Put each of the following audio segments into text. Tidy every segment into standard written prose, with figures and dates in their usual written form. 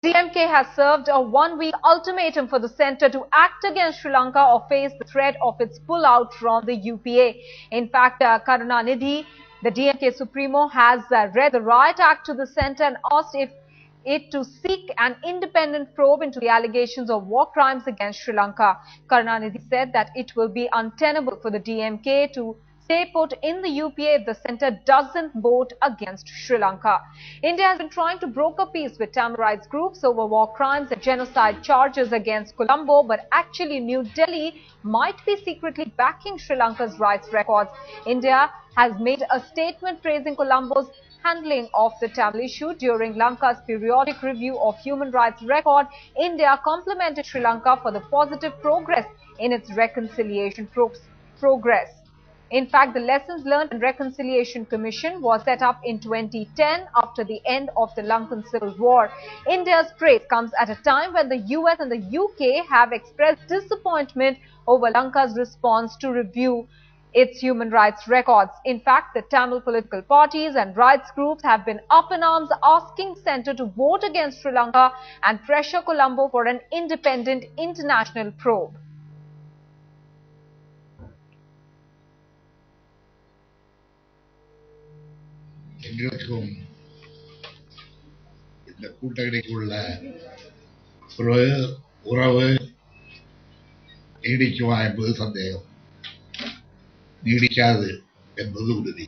DMK has served a one-week ultimatum for the centre to act against Sri Lanka or face the threat of its pullout from the UPA. In fact, Karunanidhi, the DMK Supremo, has read the Riot Act to the centre and asked it to seek an independent probe into the allegations of war crimes against Sri Lanka. Karunanidhi said that it will be untenable for the DMK to stay put in the UPA if the centre doesn't vote against Sri Lanka. India has been trying to broker peace with Tamil rights groups over war crimes and genocide charges against Colombo, but actually New Delhi might be secretly backing Sri Lanka's rights records. India has made a statement praising Colombo's handling of the Tamil issue. During Lanka's periodic review of human rights record, India complimented Sri Lanka for the positive progress in its reconciliation progress. In fact, the Lessons Learned and Reconciliation Commission was set up in 2010 after the end of the Lankan Civil War. India's praise comes at a time when the US and the UK have expressed disappointment over Lanka's response to review its human rights records. In fact, the Tamil political parties and rights groups have been up in arms asking the centre to vote against Sri Lanka and pressure Colombo for an independent international probe. எங்களுக்கும் இந்த கூட்டணிக்குள்ள உறவு நீடிக்குமா என்பது சந்தேகம், நீடிக்காது என்பது உறுதி.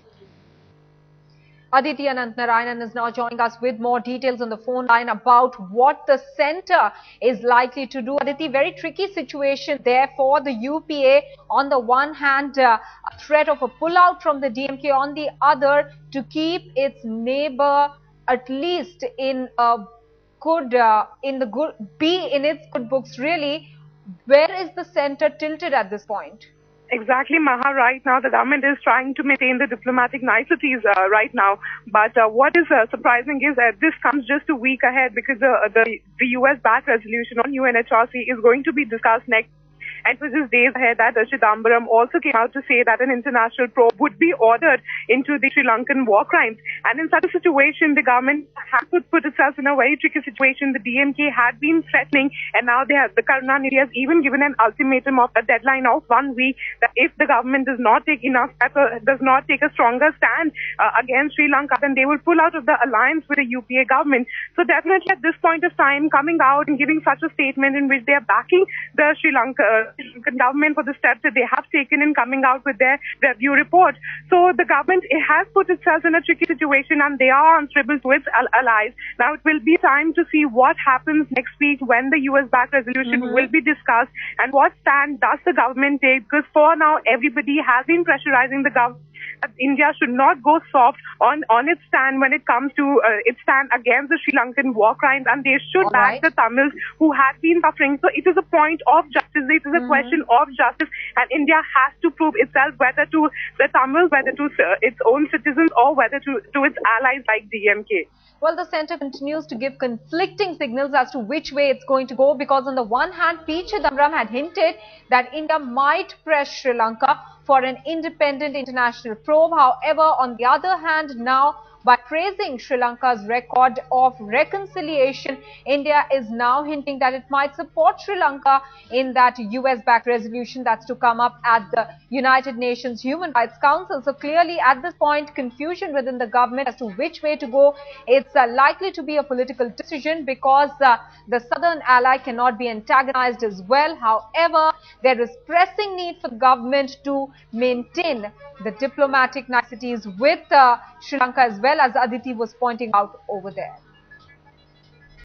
Aditi Anantnarayanan is now joining us with more details on the phone line about what the centre is likely to do. Aditi, very tricky situation there for the UPA. On the one hand, a threat of a pullout from the DMK, on the other, to keep its neighbour at least in its good books. Really, where is the centre tilted at this point? Exactly, Maha. Right now, the government is trying to maintain the diplomatic niceties right now. But what is surprising is that this comes just a week ahead because the US-backed resolution on UNHRC is going to be discussed next. And for just days ahead, that Chidambaram also came out to say that an international probe would be ordered into the Sri Lankan war crimes. And in such a situation, the government has put itself in a very tricky situation. The DMK had been threatening, and now the Karunanidhi has even given an ultimatum of a deadline of 1 week that if the government does not take a stronger stand against Sri Lanka, then they will pull out of the alliance with the UPA government. So definitely at this point of time, coming out and giving such a statement in which they are backing the Sri Lankan government for the steps that they have taken in coming out with their review report. So the government has put itself in a tricky situation and they are answerable to its allies. Now it will be time to see what happens next week when the US-backed resolution will be discussed and what stand does the government take, because for now everybody has been pressurizing the government that India should not go soft on its stand when it comes to its stand against the Sri Lankan war crimes, and they should back the Tamils who have been suffering. So it is a point of justice. It is a question of justice, and India has to prove itself, whether to the Tamils, whether to its own citizens, or whether to its allies like DMK. Well, the centre continues to give conflicting signals as to which way it's going to go, because on the one hand, P. Chidambaram had hinted that India might press Sri Lanka for an independent international probe. However, on the other hand, now, by praising Sri Lanka's record of reconciliation, India is now hinting that it might support Sri Lanka in that US-backed resolution that's to come up at the United Nations Human Rights Council. So clearly, at this point, confusion within the government as to which way to go. It's likely to be a political decision because the southern ally cannot be antagonized as well. However, there is pressing need for the government to maintain the diplomatic niceties with Sri Lanka as well, as Aditi was pointing out over there.